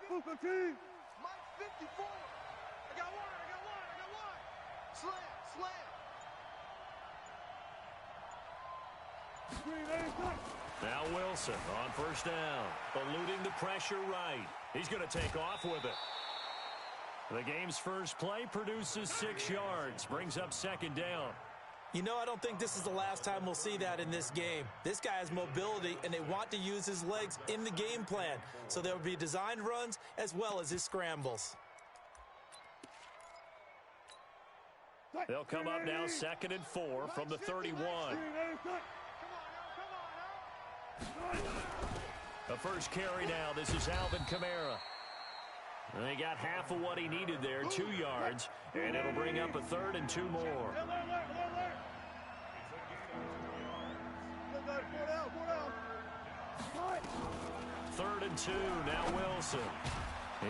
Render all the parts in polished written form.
Mike 54. I got one. Slam. Now Wilson on first down, eluding the pressure right. He's going to take off with it. The game's first play produces 6 yards, brings up second down. You know, I don't think this is the last time we'll see that in this game. This guy has mobility, and they want to use his legs in the game plan. So there will be designed runs as well as his scrambles. They'll come up now 2nd and 4 from the 31. The first carry now. This is Alvin Kamara. They got half of what he needed there, 2 yards, and it'll bring up a 3rd and 2 more. 3rd and 2, now Wilson.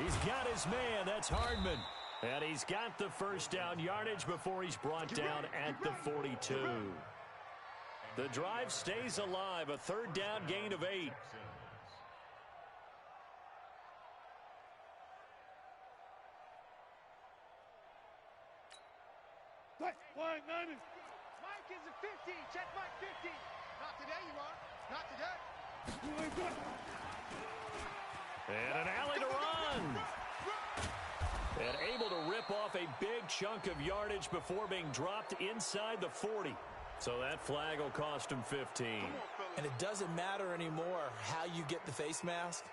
He's got his man, that's Hardman. And he's got the first down yardage before he's brought down at the 42. The drive stays alive, a 3rd down gain of 8. Mike is a 50. Check Mike 50. Not today, you are. Not today. And an alley to run. And able to rip off a big chunk of yardage before being dropped inside the 40. So that flag will cost him 15. And it doesn't matter anymore how you get the face mask.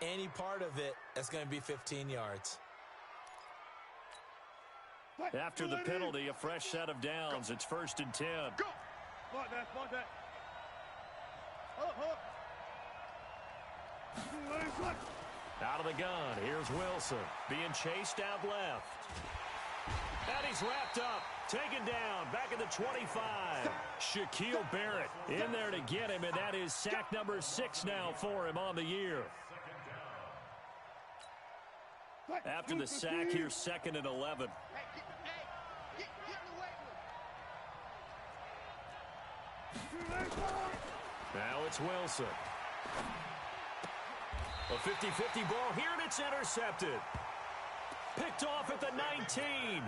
Any part of it is going to be 15 yards. After the penalty, a fresh set of downs. It's 1st and 10. Go. Out of the gun, here's Wilson. Being chased out left. And he's wrapped up. Taken down. Back at the 25. Shaquille Barrett in there to get him, and that is sack number 6 now for him on the year. After the sack, here's 2nd and 11. Now it's Wilson. A 50-50 ball here, and it's intercepted. Picked off at the 19.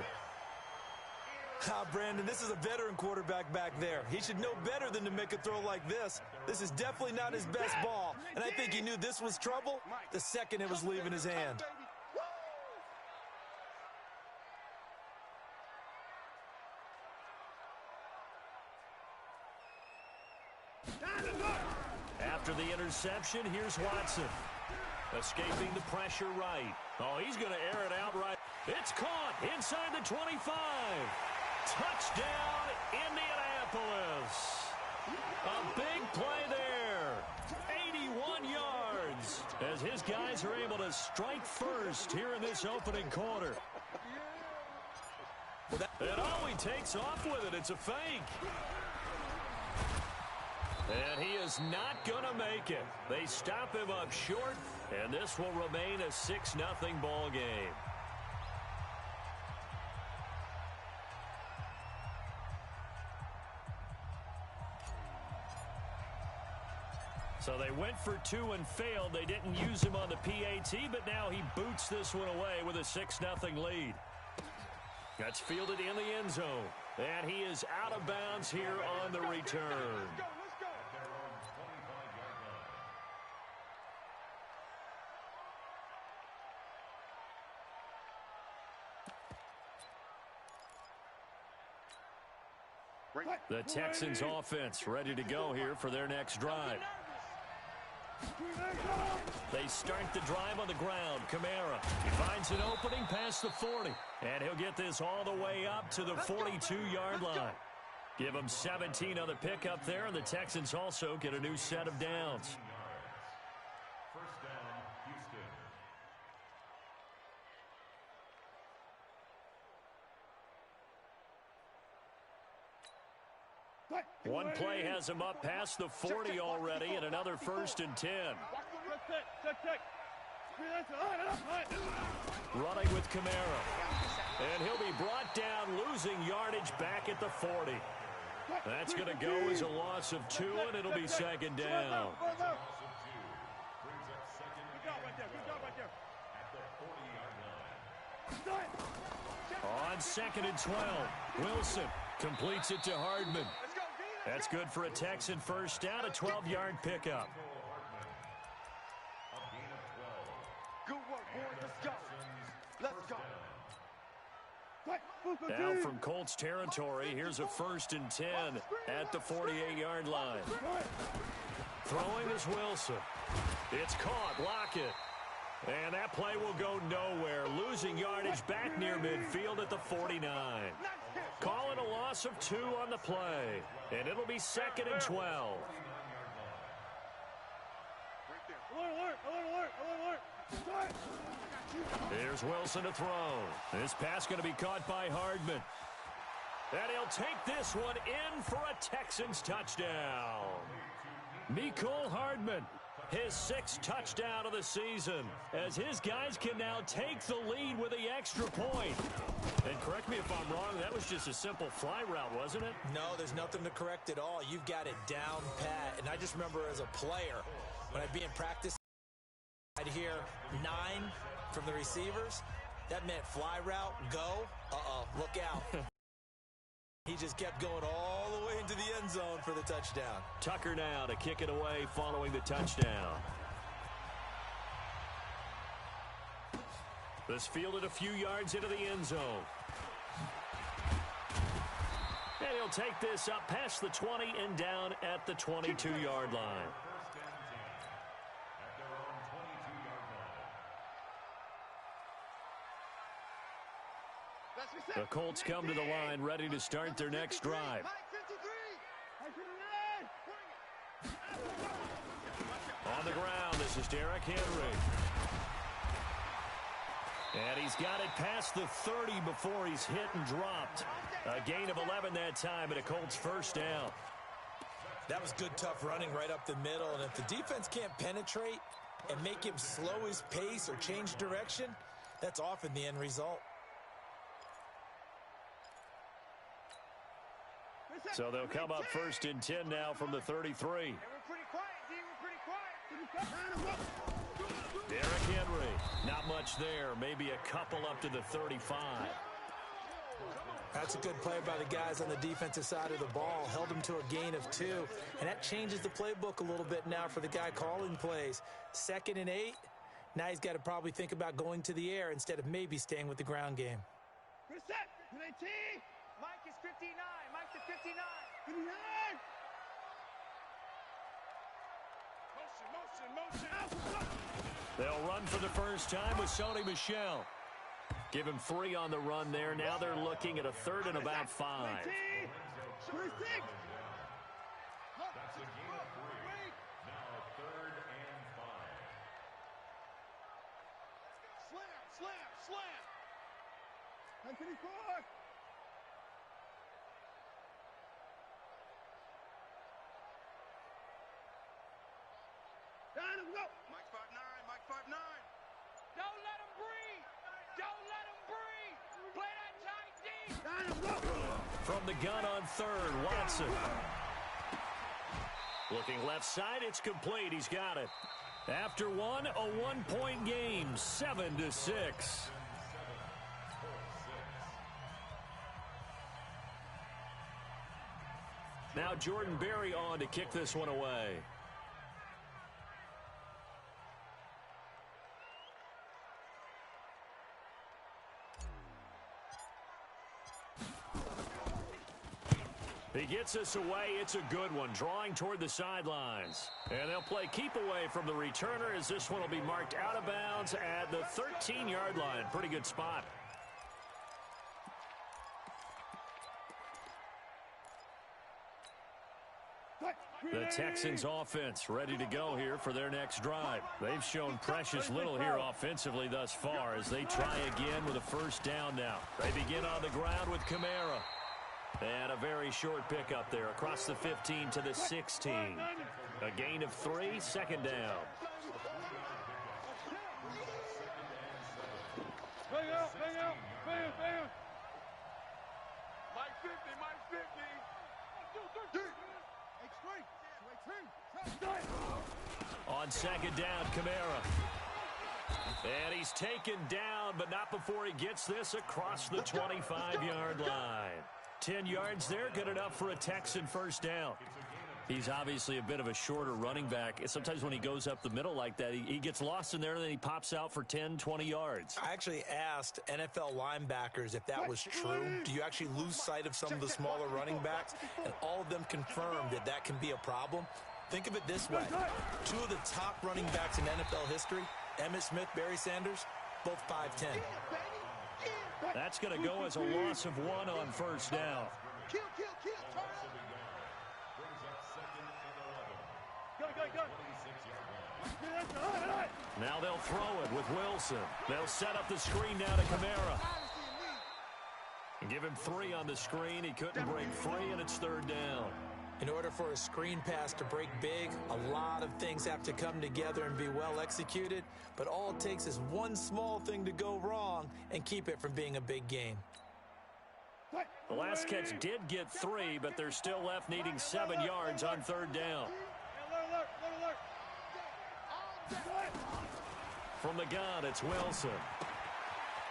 Brandon, this is a veteran quarterback back there. He should know better than to make a throw like this. This is definitely not his best ball, and I think he knew this was trouble the second it was leaving his hand. After the interception, here's Watson. Escaping the pressure right. Oh, he's going to air it out right. It's caught inside the 25. Touchdown, Indianapolis. A big play there. 81 yards as his guys are able to strike first here in this opening quarter. And oh, he takes off with it. It's a fake. And he is not going to make it. They stop him up short, and this will remain a 6-0 ball game. So they went for 2 and failed. They didn't use him on the PAT, but now he boots this one away with a 6-0 lead. That's fielded in the end zone. And he is out of bounds here on the return. The Texans offense ready to go here for their next drive. They start the drive on the ground. Kamara, he finds an opening past the 40. And he'll get this all the way up to the 42-yard line. Give him 17 on the pickup there, and the Texans also get a new set of downs. First down, Houston. One play has him up past the 40 already, and another 1st and 10. Running with Kamara. And he'll be brought down, losing yardage back at the 40. That's going to go as a loss of 2, and it'll be 2nd down. On 2nd and 12, Wilson completes it to Hardman. That's good for a Texan first down, a 12-yard pickup. Good work, boys. Let's go. Let's go. Now from Colts territory, here's a 1st and 10 at the 48-yard line. Throwing is Wilson. It's caught. Lock it. And that play will go nowhere. Losing yardage back near midfield at the 49. Calling a loss of 2 on the play. And it'll be 2nd and 12. Here's Wilson to throw. This pass going to be caught by Hardman. And he'll take this one in for a Texans touchdown. Mecole Hardman, his 6th touchdown of the season, as his guys can now take the lead with the extra point. And correct me if I'm wrong, that was just a simple fly route, wasn't it? No, there's nothing to correct at all. You've got it down pat. And I just remember as a player, when I'd be in practice, I'd hear 9 from the receivers. That meant fly route, go, look out. He just kept going all the way into the end zone for the touchdown. Tucker now to kick it away following the touchdown. This fielded a few yards into the end zone. And he'll take this up past the 20 and down at the 22-yard line. The Colts come to the line ready to start their next drive. On the ground, this is Derrick Henry. And he's got it past the 30 before he's hit and dropped. A gain of 11 that time and a Colts first down. That was good, tough running right up the middle. And if the defense can't penetrate and make him slow his pace or change direction, that's often the end result. So they'll come up 1st and 10 now from the 33. We're pretty quiet, D. We're pretty quiet. Derrick Henry, not much there. Maybe a couple up to the 35. That's a good play by the guys on the defensive side of the ball. Held him to a gain of 2. And that changes the playbook a little bit now for the guy calling plays. 2nd and 8. Now he's got to probably think about going to the air instead of maybe staying with the ground game. Reset. Mike is 59. Mike to 59. Motion. They'll run for the first time with Sony Michel. Give him 3 on the run there. Now they're looking at a 3rd and about 5. That's a gain of 3. Now 3rd and 5. Slam. 24. Mike 5'9", Mike 5'9". Don't let him breathe. Don't let him breathe. Play that tight D. From the gun on 3rd, Watson. Looking left side, it's complete. He's got it. After one, a 1-point game, 7-6. Now Jordan Berry on to kick this one away. He gets us away. It's a good one, drawing toward the sidelines. And they'll play keep away from the returner as this one will be marked out of bounds at the 13-yard line. Pretty good spot. The Texans offense ready to go here for their next drive. They've shown precious little here offensively thus far as they try again with a first down now. They begin on the ground with Kamara. And a very short pickup there across the 15 to the 16. A gain of 3, 2nd down. Bang out. Mike 50. On 2nd down, Kamara. And he's taken down, but not before he gets this across the 25-yard line. 10 yards there, good enough for a Texan first down. He's obviously a bit of a shorter running back. Sometimes when he goes up the middle like that, he gets lost in there, and then he pops out for 10, 20 yards. I actually asked NFL linebackers if that was true. Do you actually lose sight of some of the smaller running backs? And all of them confirmed that that can be a problem. Think of it this way. Two of the top running backs in NFL history, Emmitt Smith, Barry Sanders, both 5'10". That's going to go as a loss of 1 on first down. Kill, Go. Now they'll throw it with Wilson. They'll set up the screen now to Kamara. And give him 3 on the screen. He couldn't break free, and it's third down. In order for a screen pass to break big, a lot of things have to come together and be well executed. But all it takes is one small thing to go wrong and keep it from being a big game. The last catch did get 3, but they're still left needing 7 yards on third down. From the gun, it's Wilson.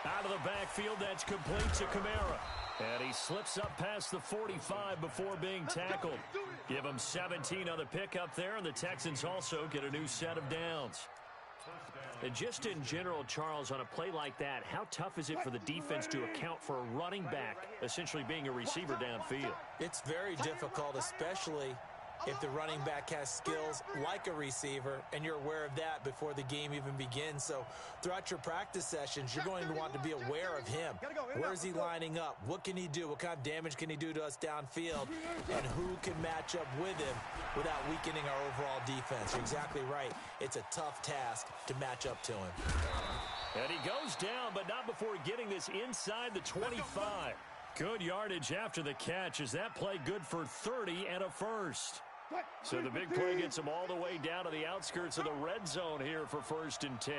Out of the backfield, that's complete to Kamara. And he slips up past the 45 before being tackled. Give him 17 on the pickup there, and the Texans also get a new set of downs. And just in general, Charles, on a play like that, how tough is it for the defense to account for a running back essentially being a receiver downfield? It's very difficult, especially if the running back has skills like a receiver, and you're aware of that before the game even begins. So throughout your practice sessions, you're going to want to be aware of him. Where is he lining up? What can he do? What kind of damage can he do to us downfield? And who can match up with him without weakening our overall defense? You're exactly right. It's a tough task to match up to him. And he goes down, but not before getting this inside the 25. Good yardage after the catch. Is that play good for 30 and a first? So the big play gets them all the way down to the outskirts of the red zone here for 1st and 10.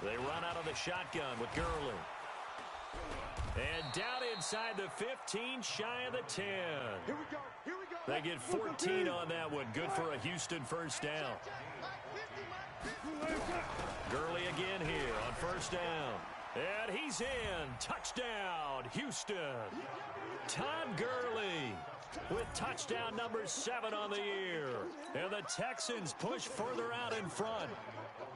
They run out of the shotgun with Gurley. And down inside the 15, shy of the 10. Here we go. They get 14 on that one. Good for a Houston first down. Gurley again here on first down. And he's in. Touchdown, Houston. Todd Gurley with touchdown number 7 on the year. And the Texans push further out in front.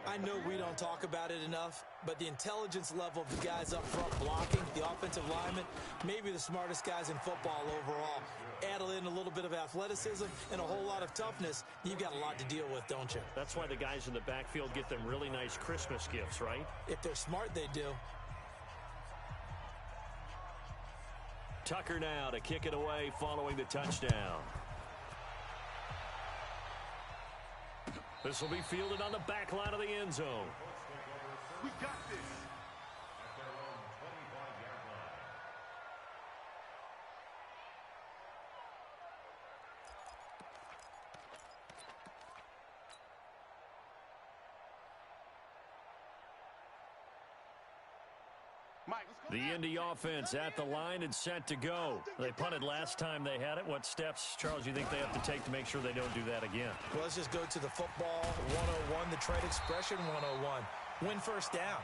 I know we don't talk about it enough, but the intelligence level of the guys up front blocking, the offensive linemen, maybe the smartest guys in football overall. Add in a little bit of athleticism and a whole lot of toughness, you've got a lot to deal with, don't you? That's why the guys in the backfield get them really nice Christmas gifts, right? If they're smart, they do. Tucker now to kick it away following the touchdown. This will be fielded on the back line of the end zone. We got this. The Indy offense at the line and set to go. They punted last time they had it. What steps, Charles, you think they have to take to make sure they don't do that again? Well, let's just go to the football 101, the trade expression 101. Win first down.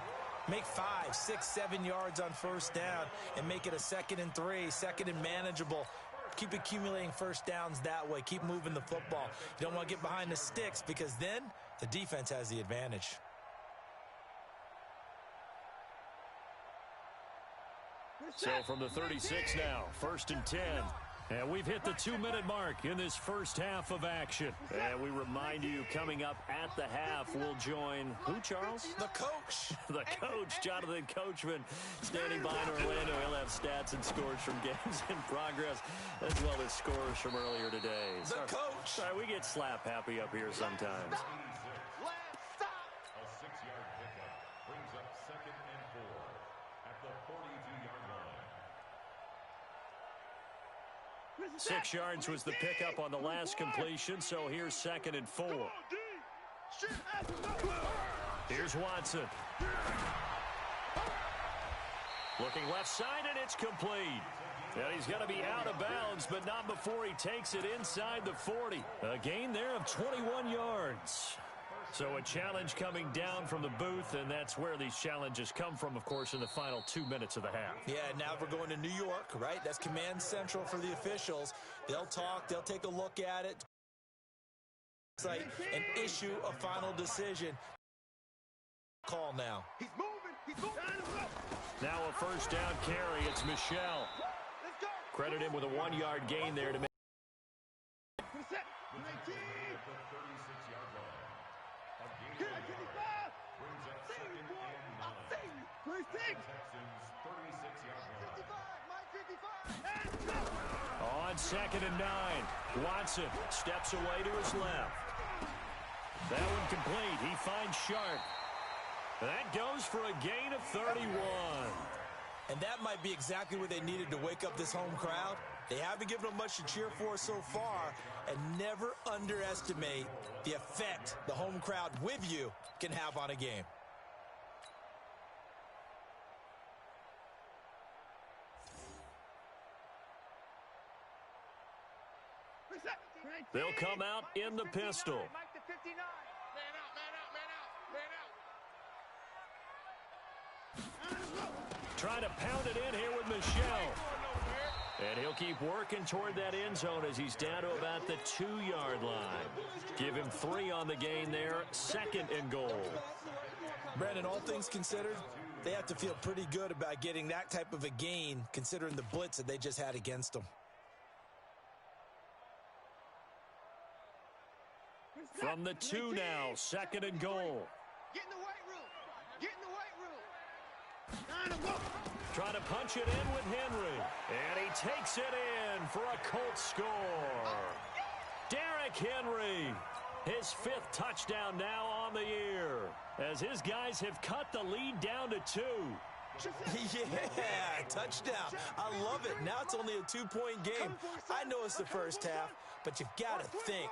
Make 5, 6, 7 yards on first down and make it a 2nd and 3, 2nd and manageable. Keep accumulating first downs that way. Keep moving the football. You don't want to get behind the sticks because then the defense has the advantage. So from the 36 now, 1st and 10. And we've hit the 2-minute mark in this first half of action. And we remind you, coming up at the half, we'll join who, Charles? The coach. The coach, Jonathan Coachman, standing by in Orlando. He'll have stats and scores from games in progress, as well as scores from earlier today. The coach. Sorry, we get slap happy up here sometimes. A 6-yard pickup brings up 2nd and 4 at the 42-yard line. 6 yards was the pickup on the last completion, so here's 2nd and 4. Here's Watson. Looking left side, and it's complete. And he's going to be out of bounds, but not before he takes it inside the 40. A gain there of 21 yards. So a challenge coming down from the booth, and that's where these challenges come from, of course, in the final 2 minutes of the half. Yeah, now we're going to New York, right? That's command central for the officials. They'll talk. They'll take a look at it. It's like an issue a final decision. Call now. He's moving. He's moving. Now a first down carry. It's Michelle. Credit him with a 1-yard gain there to make. Set. 19. Get it, 25. Brings up second and 9. 26. Texans 36-yard line. 55. My 55. And go. On second and 9. Watson steps away to his left. That one complete. He finds Sharp. That goes for a gain of 31. And that might be exactly what they needed to wake up this home crowd. They haven't given them much to cheer for so far, and never underestimate the effect the home crowd with you can have on a game. Reset. They'll come out in the pistol. Mike to 59. Man out, man out, man out, man out. Trying to pound it in here with Michelle. And he'll keep working toward that end zone as he's down to about the 2-yard line. Give him 3 on the gain there. Second and goal. Brandon, all things considered, they have to feel pretty good about getting that type of a gain considering the blitz that they just had against them. From the 2 now, second and goal. Get in the weight room. Get in the weight room. Trying to punch it in with Henry. And he takes it in for a Colts score. Derrick Henry, his 5th touchdown now on the year, as his guys have cut the lead down to 2. Yeah, touchdown. I love it. Now it's only a 2-point game. I know it's the first half, but you've got to think.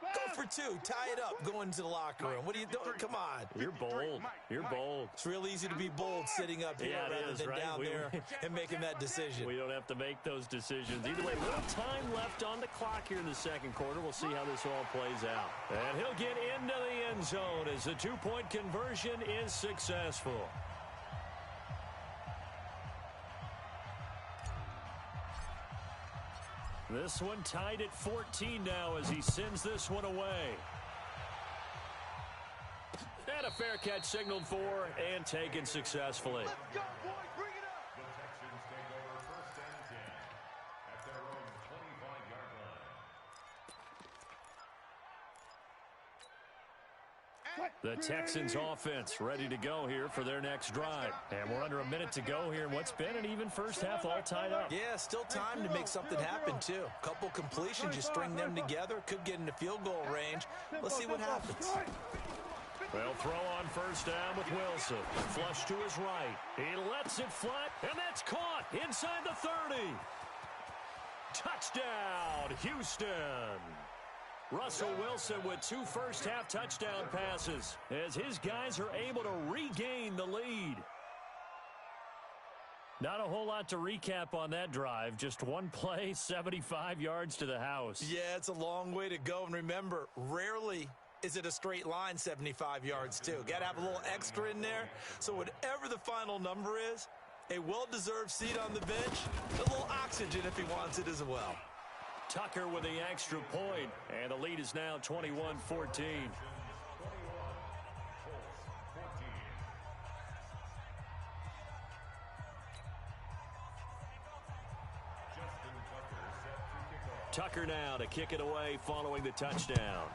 Go for 2. Tie it up. Go into the locker room. What are you doing? Come on. You're bold. You're bold. It's real easy to be bold sitting up here rather than down there and making that decision. We don't have to make those decisions. Either way, little time left on the clock here in the second quarter. We'll see how this all plays out. And he'll get into the end zone as the 2-point conversion is successful. This one tied at 14 now as he sends this one away. And a fair catch signaled for and taken successfully. Let's go, boys. Bring it up. The Texans take over first and 10 at their own 25-yard line. The Texans offense ready to go here for their next drive. And we're under a minute to go here in what's been an even first half all tied up. Yeah, still time to make something happen, too. Couple completions, you string them together, could get into field goal range. Let's see what happens. They'll throw on first down with Wilson. Flush to his right. He lets it flat, and that's caught inside the 30. Touchdown, Houston. Russell Wilson with 2 first-half touchdown passes as his guys are able to regain the lead. Not a whole lot to recap on that drive. Just one play, 75 yards to the house. Yeah, it's a long way to go. And remember, rarely is it a straight line 75 yards, too. Got to have a little extra in there. So whatever the final number is, a well-deserved seat on the bench, a little oxygen if he wants it as well. Tucker with the extra point, and the lead is now 21-14. Tucker now to kick it away following the touchdown.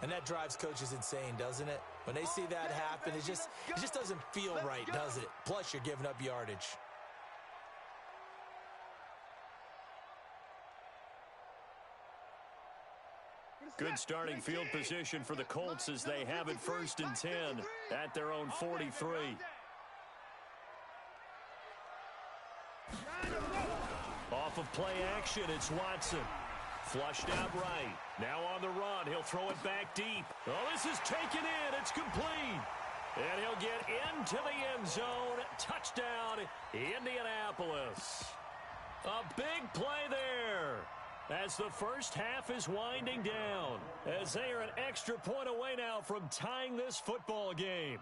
And that drives coaches insane, doesn't it? When they see that happen, it just doesn't feel right, does it? Plus, you're giving up yardage. Good starting field position for the Colts as they have it first and 10 at their own 43. Off of play action, it's Watson. Flushed out right. Now on the run, he'll throw it back deep. Oh, this is taken in. It's complete. And he'll get into the end zone. Touchdown, Indianapolis. A big play there as the first half is winding down, as they are an extra point away now from tying this football game.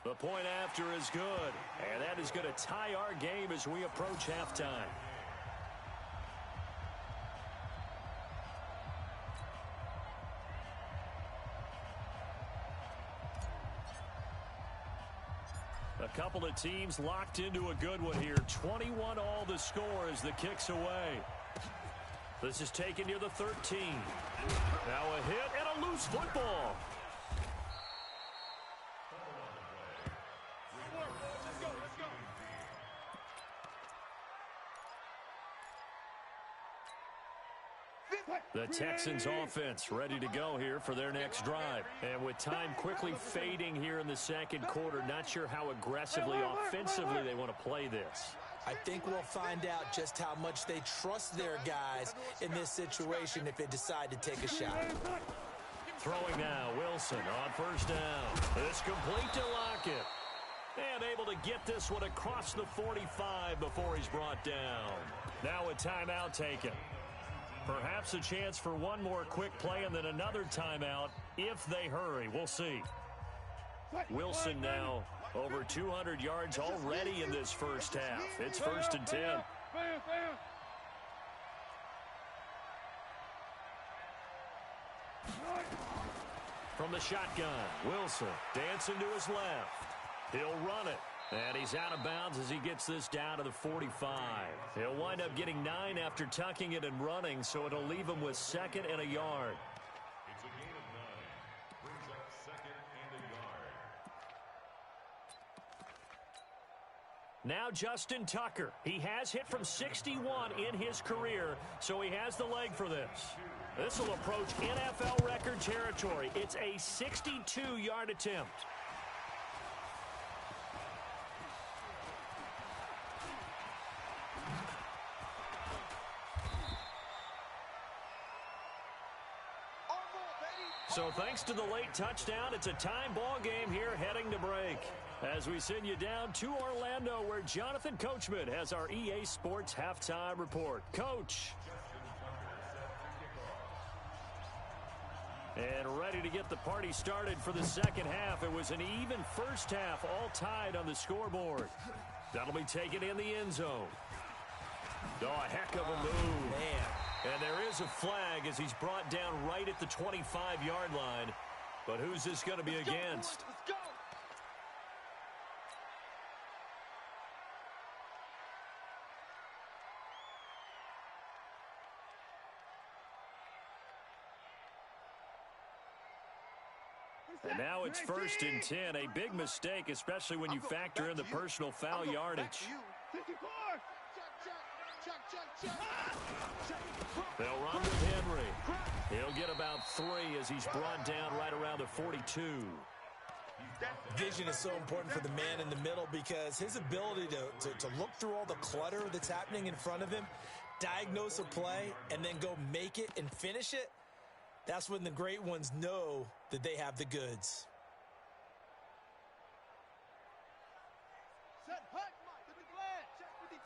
The point after is good, and that is going to tie our game as we approach halftime. A couple of teams locked into a good one here. 21 all the score as the kick's away. This is taken near the 13. Now a hit and a loose football. The Texans offense ready to go here for their next drive. And with time quickly fading here in the second quarter, not sure how aggressively offensively they want to play this. I think we'll find out just how much they trust their guys in this situation if they decide to take a shot. Throwing now, Wilson on first down. It's complete to Lockett. And able to get this one across the 45 before he's brought down. Now a timeout taken. Perhaps a chance for one more quick play and then another timeout if they hurry. We'll see. Wilson now over 200 yards already in this first half. It's 1st and 10. From the shotgun, Wilson dancing to his left. He'll run it. And he's out of bounds as he gets this down to the 45. He'll wind up getting 9 after tucking it and running, so it'll leave him with 2nd and a yard. It's a gain of 9. Brings up 2nd and a yard. Now Justin Tucker. He has hit from 61 in his career, so he has the leg for this. This will approach NFL record territory. It's a 62-yard attempt. So thanks to the late touchdown, it's a time ball game here heading to break. As we send you down to Orlando, where Jonathan Coachman has our EA Sports halftime report. Coach. And ready to get the party started for the second half. It was an even first half, all tied on the scoreboard. That'll be taken in the end zone. Oh, a heck of a move. Man. And there is a flag as he's brought down right at the 25-yard line. But who's this going to be against? Let's go. And now it's 1st and 10. A big mistake, especially when you factor in the personal foul yardage. 54. They'll run with Henry. He'll get about 3 as he's brought down right around the 42. Vision is so important for the man in the middle because his ability to look through all the clutter that's happening in front of him, diagnose a play, and then go make it and finish it, that's when the great ones know that they have the goods. Set hut. To the glad. Check 53.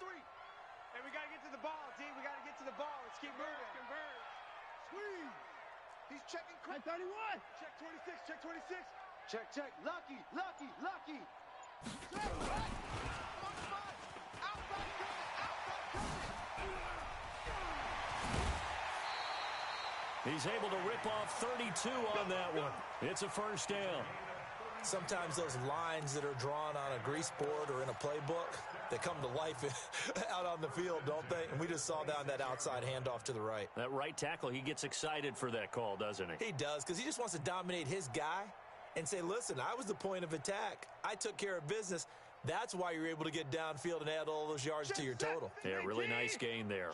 Hey, we got to get to the ball, D. We got to get to the ball. Let's keep moving. Converge. Squeeze. He's checking. 31. Check 26. Check 26. Check. Lucky. Check. Right. On the spot. Outside coming. He's able to rip off 32 on that one. It's a first down. Sometimes those lines that are drawn on a grease board or in a playbook, they come to life out on the field, don't they? And we just saw down that outside handoff to the right. That right tackle, he gets excited for that call, doesn't he? He does, because he just wants to dominate his guy and say, listen, I was the point of attack. I took care of business. That's why you're able to get downfield and add all those yards to your total. Yeah, really nice gain there.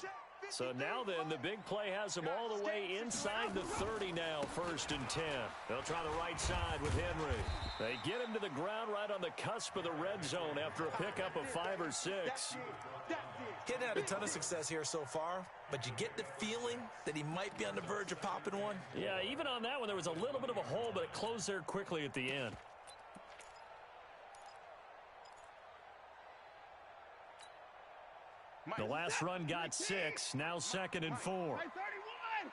So now then, the big play has him all the way inside the 30 now, 1st and 10. They'll try the right side with Henry. They get him to the ground right on the cusp of the red zone after a pickup of 5 or 6. He hadn't had a ton of success here so far, but you get the feeling that he might be on the verge of popping one. Yeah, even on that one, there was a little bit of a hole, but it closed there quickly at the end. The last run got 6, now 2nd and 4. Hey, 31.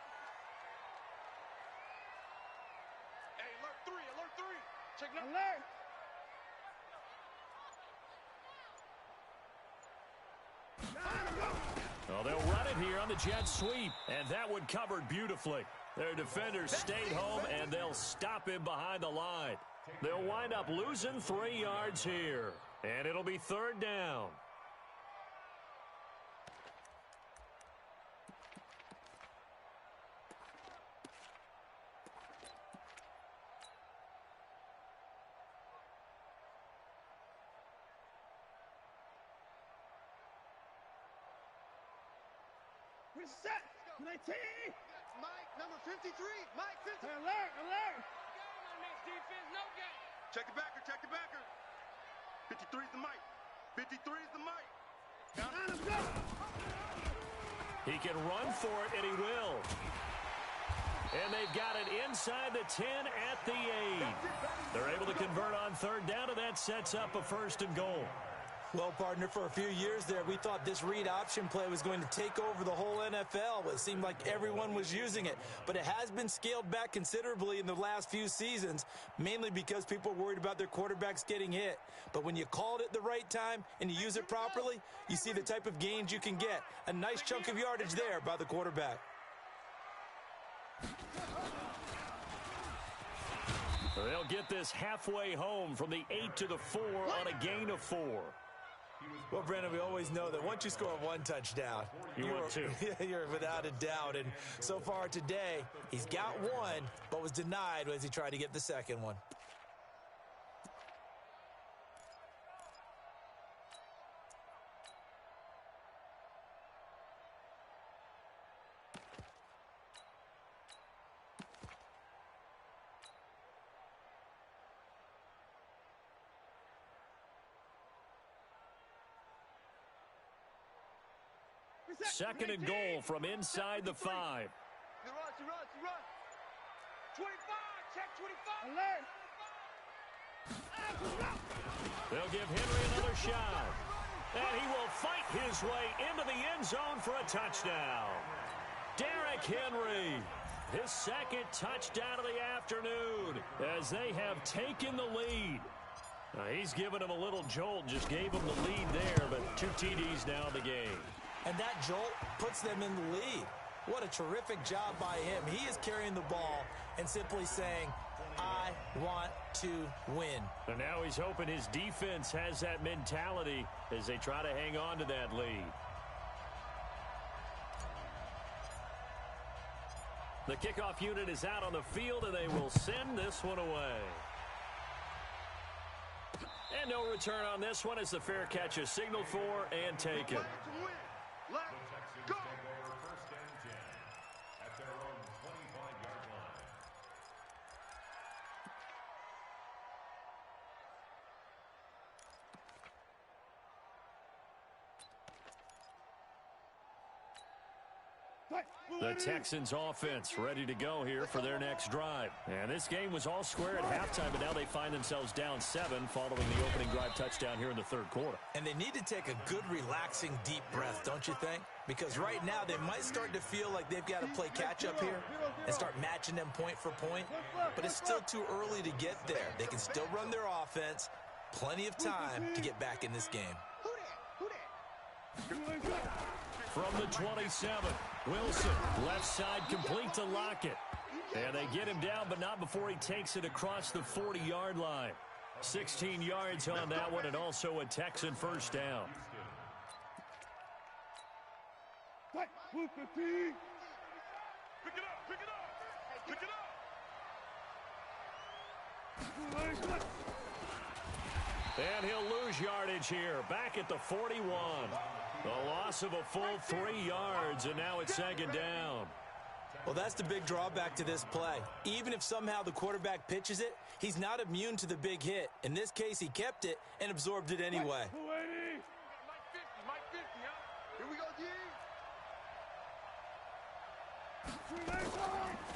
Hey, alert 3, alert 3. Check number. Alert. Well, they'll run it here on the jet sweep, and that one covered beautifully. Their defenders stayed home, and they'll stop him behind the line. They'll wind up losing 3 yards here, and it'll be 3rd down. Reset. 19. Mike, number 53. Mike, 53. Hey, alert, alert. Defense, no game. Check the backer, check the backer. 53 is the Mike. 53 is the Mike. Down him, go. He can run for it, and he will. And they've got it inside the 10 at the 8. They're able to convert on 3rd down, and that sets up a 1st and goal. Well, partner, for a few years there, we thought this read option play was going to take over the whole NFL. It seemed like everyone was using it. But it has been scaled back considerably in the last few seasons, mainly because people are worried about their quarterbacks getting hit. But when you call it at the right time and you use it properly, you see the type of gains you can get. A nice chunk of yardage there by the quarterback. They'll get this halfway home from the 8 to the 4 on a gain of 4. Well, Brandon, we always know that once you score 1 touchdown, you're without a doubt. And so far today, he's got 1, but was denied as he tried to get the 2nd one. Second and goal from inside the 5. He runs, he runs, he runs. 25, check 25. Alert. They'll give Henry another shot. And he will fight his way into the end zone for a touchdown. Derrick Henry, his 2nd touchdown of the afternoon as they have taken the lead. Now, he's given him a little jolt, just gave him the lead there, but 2 TDs now in the game. And that jolt puts them in the lead. What a terrific job by him. He is carrying the ball and simply saying, I want to win. And now he's hoping his defense has that mentality as they try to hang on to that lead. The kickoff unit is out on the field, and they will send this one away. And no return on this one as the fair catch is signaled for and taken. Let's go. First and 10 at their own 25-yard line. The Texans offense ready to go here for their next drive. And this game was all square at halftime, but now they find themselves down 7 following the opening drive touchdown here in the 3rd quarter. And they need to take a good, relaxing, deep breath, don't you think? Because right now they might start to feel like they've got to play catch-up here and start matching them point for point. But it's still too early to get there. They can still run their offense. Plenty of time to get back in this game. From the 27, Wilson, left side complete to Lockett. And they get him down, but not before he takes it across the 40-yard line. 16 yards on that one, and also a Texan first down. Pick it up, Pick it up. Pick it up. And he'll lose yardage here, back at the 41. A loss of a full 3 yards, and now it's 2nd down. Well, that's the big drawback to this play. Even if somehow the quarterback pitches it, he's not immune to the big hit. In this case, he kept it and absorbed it anyway. Mike 50, huh? Here we go, D.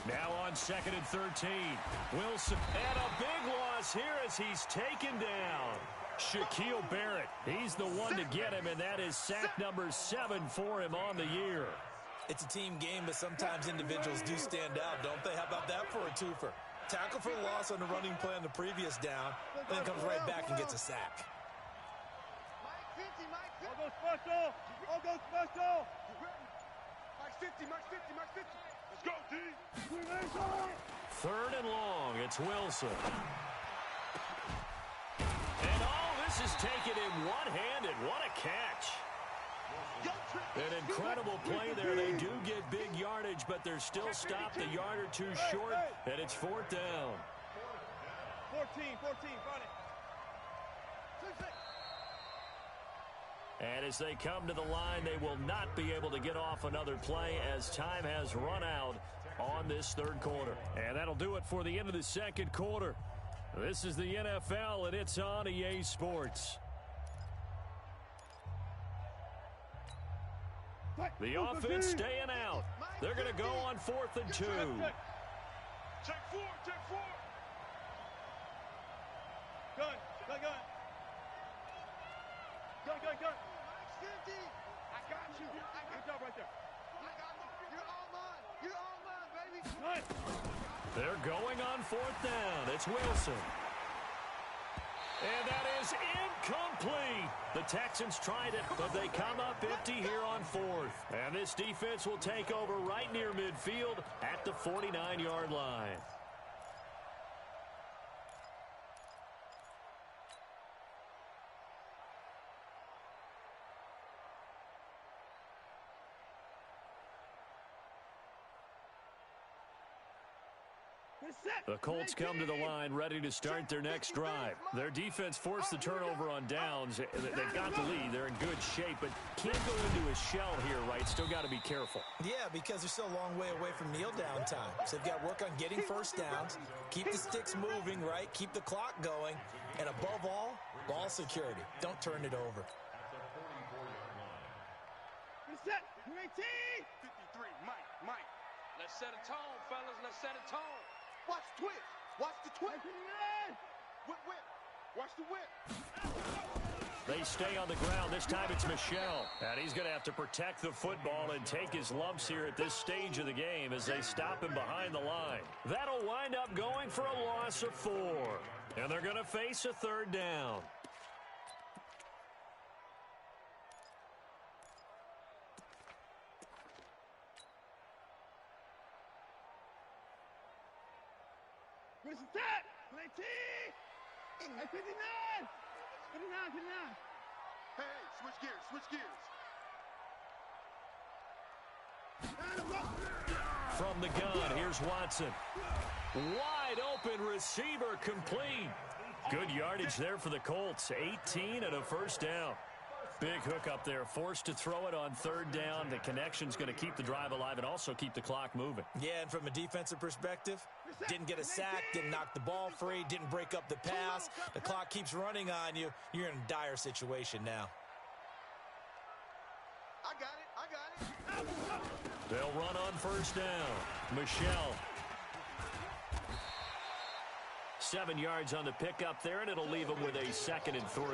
Now on 2nd and 13. Wilson, and a big loss here as he's taken down. Shaquille Barrett, he's the one to get him, and that is sack number 7 for him on the year. It's a team game, but sometimes individuals do stand out, don't they? How about that for a twofer? Tackle for loss on the running play on the previous down, and then comes right back and gets a sack. All goes special. All goes special. Mike 50, Mike 50, Mike 50. Let's go, D. 3rd and long. It's Wilson. And this is taken in one-handed. What a catch. An incredible play there. They do get big yardage, but they're still stopped a yard or two short, and it's 4th down. 14, run it. And as they come to the line, they will not be able to get off another play as time has run out on this 3rd quarter. And that'll do it for the end of the 2nd quarter. This is the NFL, and it's on EA Sports. The offense staying out. They're going to go on 4th and 2. Check 4, check 4. Gun. Gun. 50. I got you. Good job right there. I got you. You're all mine, baby. They're going on 4th down. It's Wilson. And that is incomplete. The Texans tried it, but they come up empty here on 4th. And this defense will take over right near midfield at the 49-yard line. The Colts come to the line ready to start their next drive. Their defense forced the turnover on downs. They've got the lead. They're in good shape, but can't go into a shell here, right? Still got to be careful. Yeah, because they're still a long way away from kneel down time. So they've got to work on getting first downs, keep the sticks moving, right? Keep the clock going, and above all, ball security. Don't turn it over. Reset. 53, Mike. Let's set a tone, fellas. Let's set a tone. Watch the twist. Watch the twist. Whip. Watch the whip. They stay on the ground. This time it's Michel. And he's going to have to protect the football and take his lumps here at this stage of the game as they stop him behind the line. That'll wind up going for a loss of 4. And they're going to face a 3rd down. Where's the set? 19! 59! 59! Hey, switch gears. From the gun, here's Watson. Wide open receiver complete. Good yardage there for the Colts. 18 and a 1st down. Big hook up there. Forced to throw it on 3rd down. The connection's going to keep the drive alive and also keep the clock moving. Yeah, and from a defensive perspective, didn't get a sack, didn't knock the ball free, didn't break up the pass. The clock keeps running on you. You're in a dire situation now. I got it. They'll run on 1st down. Michel. 7 yards on the pickup there, and it'll leave them with a 2nd and 3.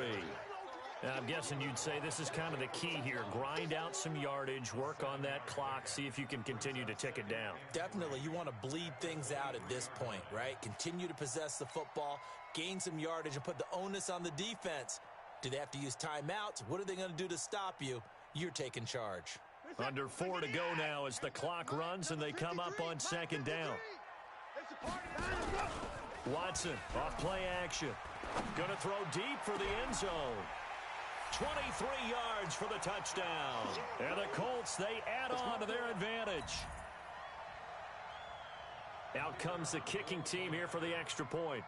Now, I'm guessing you'd say this is kind of the key here. Grind out some yardage, work on that clock, see if you can continue to tick it down. Definitely. You want to bleed things out at this point, right? Continue to possess the football, gain some yardage, and put the onus on the defense. Do they have to use timeouts? What are they going to do to stop you? You're taking charge. Under 4 to go now as the clock runs and they come up on 2nd down. Watson off play action. Going to throw deep for the end zone. 23 yards for the touchdown. And the Colts, they add on to their advantage. Out comes the kicking team here for the extra point.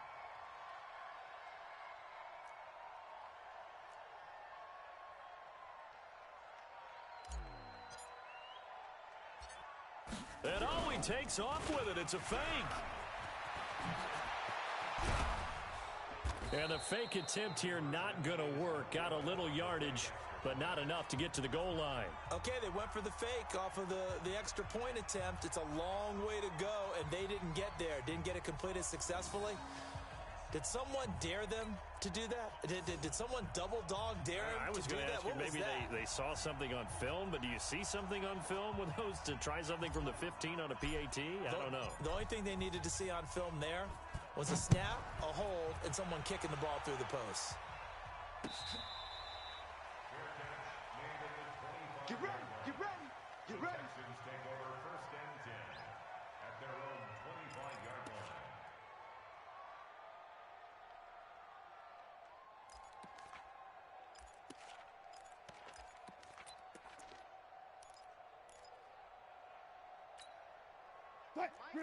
And he takes off with it. It's a fake. And the fake attempt here not going to work. Got a little yardage, but not enough to get to the goal line. Okay, they went for the fake off of the extra point attempt. It's a long way to go, and they didn't get there. Didn't get it completed successfully. Did someone dare them to do that? Did someone double dog dare them I was to do going to that? ask you, maybe they saw something on film, but do you see something on film with those to try something from the 15 on a PAT? I don't know. The only thing they needed to see on film there was a snap, a hold, and someone kicking the ball through the post. Get ready, get ready, get ready. Texans take over 1st and 10 at their own 25-yard line.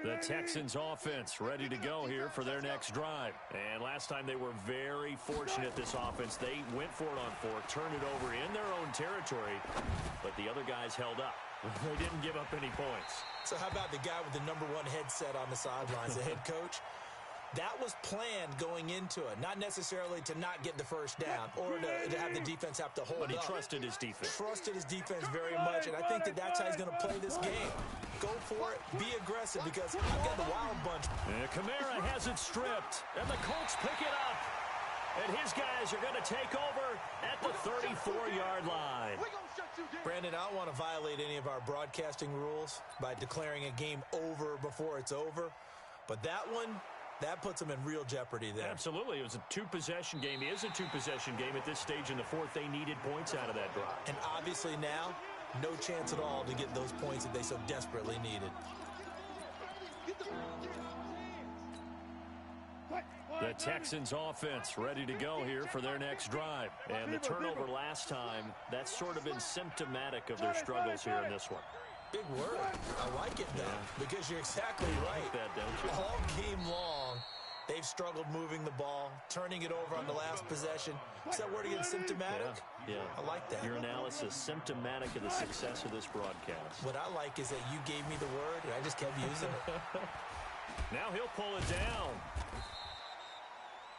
The Texans offense ready to go here for their next drive. And last time they were very fortunate, this offense. They went for it on 4, turned it over in their own territory, but the other guys held up. They didn't give up any points. So how about the guy with the #1 headset on the sidelines, the head coach? That was planned going into it, not necessarily to not get the first down or to have the defense have to hold But he up. trusted his defense. Trusted his defense very much, and I think that's how he's going to play this game. Go for it, be aggressive, because I've got the wild bunch. And Kamara has it stripped, and the Colts pick it up. And his guys are going to take over at the 34-yard line. Brandon, I don't want to violate any of our broadcasting rules by declaring a game over before it's over, but that one, that puts them in real jeopardy there. Absolutely. It was a 2-possession game. It is a 2-possession game at this stage in the 4th. They needed points out of that drive. And obviously now, no chance at all to get those points that they so desperately needed. The Texans offense ready to go here for their next drive. And the turnover last time, that's sort of been symptomatic of their struggles here in this one. Big word. I like it, though, because you're exactly right. You like that, don't you? All game long, they've struggled moving the ball, turning it over on the last possession. Is that word again, symptomatic? Yeah. I like that. Your analysis, symptomatic of the success of this broadcast. What I like is that you gave me the word, and I just kept using it. Now he'll pull it down.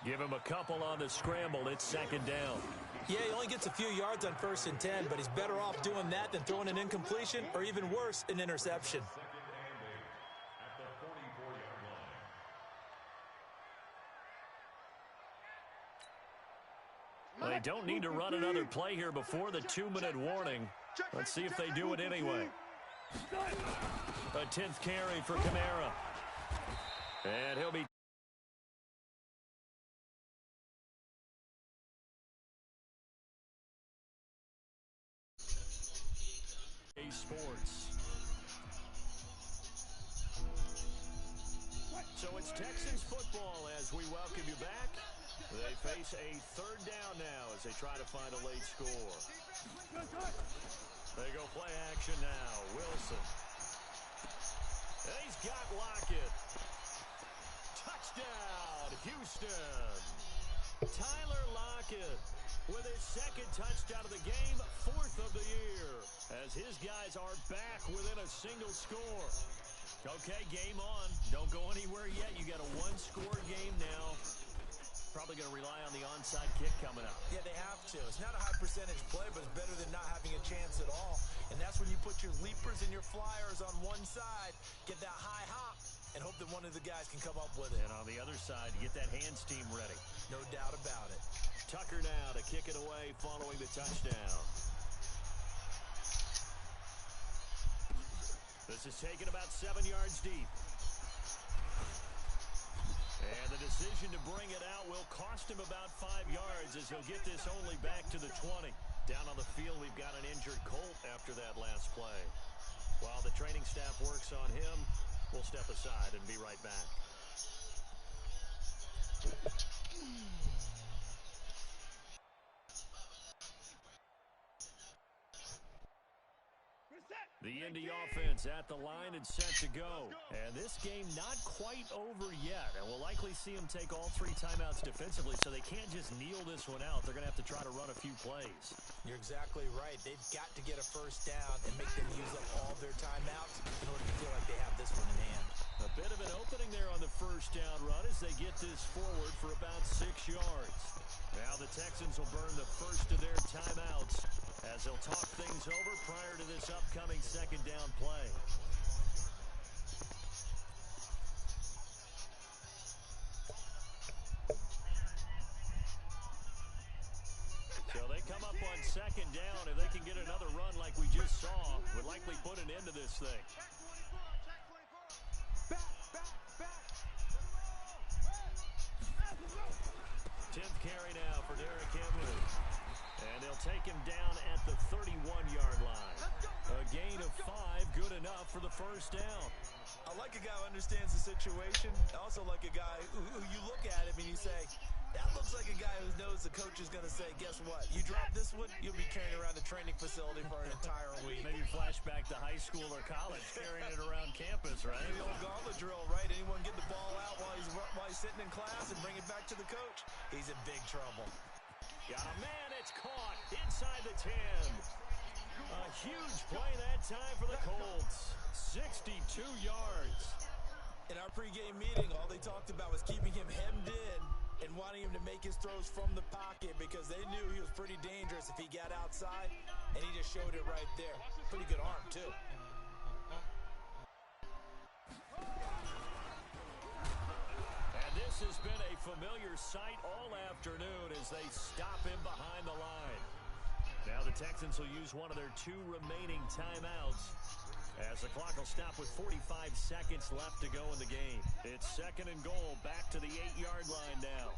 Give him a couple on the scramble. It's 2nd down. Yeah, he only gets a few yards on 1st and 10, but he's better off doing that than throwing an incompletion or even worse, an interception. At the 44-yard line. Well, they don't need to run another play here before the 2-minute warning. Let's see if they do it anyway. A 10th carry for Kamara. And he'll be Sports. So it's Texans football as we welcome you back. They face a 3rd down now as they try to find a late score. They go play action now. Wilson. And he's got Lockett. Touchdown, Houston. Tyler Lockett with his 2nd touchdown of the game, 4th of the year, as his guys are back within a single score. Okay, game on. Don't go anywhere yet. You got a 1-score game now. Probably going to rely on the onside kick coming up. Yeah, they have to. It's not a high percentage play, but it's better than not having a chance at all. And that's when you put your leapers and your flyers on one side, get that high hop, and hope that one of the guys can come up with it. And on the other side, get that hands team ready. No doubt about it. Tucker now to kick it away following the touchdown. This is taken about 7 yards deep. And the decision to bring it out will cost him about 5 yards as he'll get this only back to the 20. Down on the field, we've got an injured Colt after that last play. While the training staff works on him, we'll step aside and be right back. The Indy offense at the line and set to go. And this game not quite over yet. And we'll likely see them take all 3 timeouts defensively, so they can't just kneel this one out. They're going to have to try to run a few plays. You're exactly right. They've got to get a 1st down and make them use up all their timeouts in order to feel like they have this one in hand. A bit of an opening there on the 1st down run as they get this forward for about 6 yards. Now the Texans will burn the first of their timeouts as they'll talk things over prior to this upcoming 2nd down play. come up on second down. If they can get another run like we just saw, would likely put an end to this thing. Back. 10th carry now for Derrick Henry. And they'll take him down at the 31-yard line. A gain of 5, good enough for the first down. I like a guy who understands the situation. I also like a guy who you look at him and you say, that looks like a guy who knows the coach is going to say, guess what? You drop this one, you'll be carrying around the training facility for an entire week. Maybe flashback to high school or college, carrying it around campus, right? The old gauntlet drill, right? Anyone get the ball out while he's sitting in class and bring it back to the coach? He's in big trouble. Got a man, it's caught inside the 10. A huge play that time for the Colts. 62 yards. In our pregame meeting, all they talked about was keeping him hemmed in and wanting him to make his throws from the pocket because they knew he was pretty dangerous if he got outside, and he just showed it right there. Pretty good arm, too. And this has been a familiar sight all afternoon as they stop him behind the line. Now the Texans will use one of their 2 remaining timeouts as the clock will stop with 45 seconds left to go in the game. It's 2nd and goal, back to the 8-yard line now.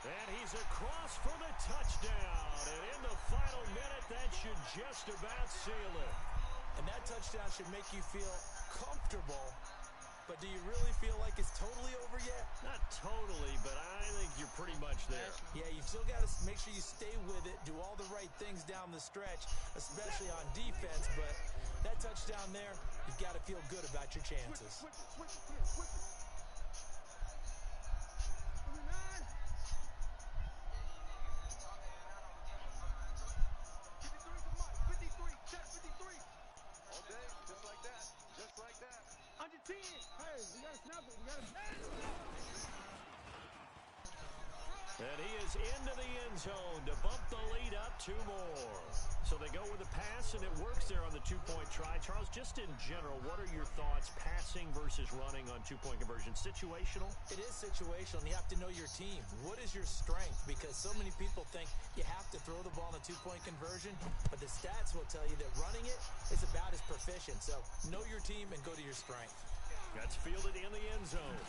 And he's across for the touchdown. And in the final minute, that should just about seal it. And that touchdown should make you feel comfortable. But do you really feel like it's totally over yet? Not totally, but I think you're pretty much there. Yeah, you've still got to make sure you stay with it, do all the right things down the stretch, especially on defense. But that touchdown there, you've got to feel good about your chances. And he is into the end zone to bump the lead up 2 more. So they go with a pass, and it works there on the 2-point try. Charles, just in general, what are your thoughts passing versus running on 2-point conversion? Situational? It is situational, and you have to know your team. What is your strength? Because so many people think you have to throw the ball in a 2-point conversion, but the stats will tell you that running it is about as proficient. So know your team and go to your strength. That's fielded in the end zone.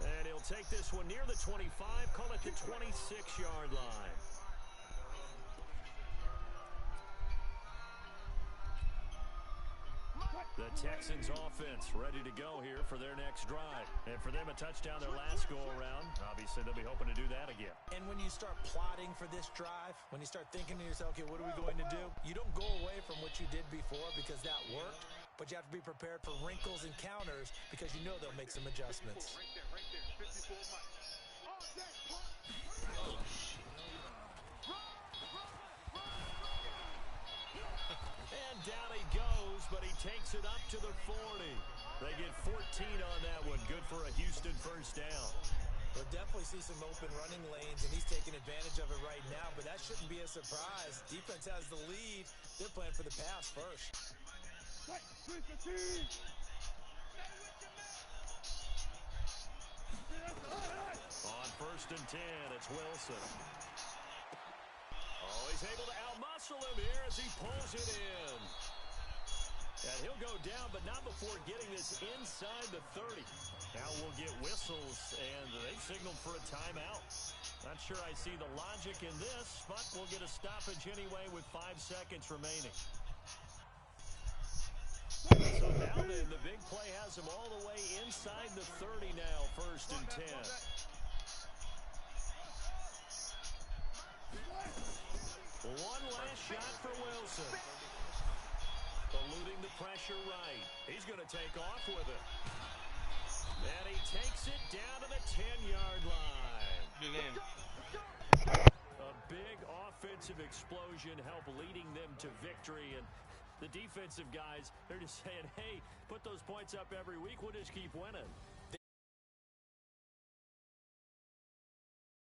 And he'll take this one near the 25, call it the 26-yard line. The Texans offense ready to go here for their next drive. And for them, a touchdown their last go-around. Obviously, they'll be hoping to do that again. And when you start plotting for this drive, when you start thinking to yourself, okay, what are we going to do? You don't go away from what you did before because that worked, but you have to be prepared for wrinkles and counters because you know they'll make some adjustments. Right there. 54 miles. And down he goes, but he takes it up to the 40. They get 14 on that one. Good for a Houston first down. We'll definitely see some open running lanes, and he's taking advantage of it right now, but that shouldn't be a surprise. Defense has the lead. They're playing for the pass first. On 1st and 10, it's Wilson. Oh, he's able to outmuscle him here as he pulls it in. And he'll go down, but not before getting this inside the 30. Now we'll get whistles, and they signaled for a timeout. Not sure I see the logic in this, but we'll get a stoppage anyway with 5 seconds remaining. So now then, the big play has him all the way inside the 30 now, 1st and 10. One last shot for Wilson. Eluding the pressure right. He's going to take off with it. And he takes it down to the 10-yard line. Good game. A big offensive explosion helped leading them to victory. And the defensive guys, they're just saying, hey, put those points up every week. We'll just keep winning.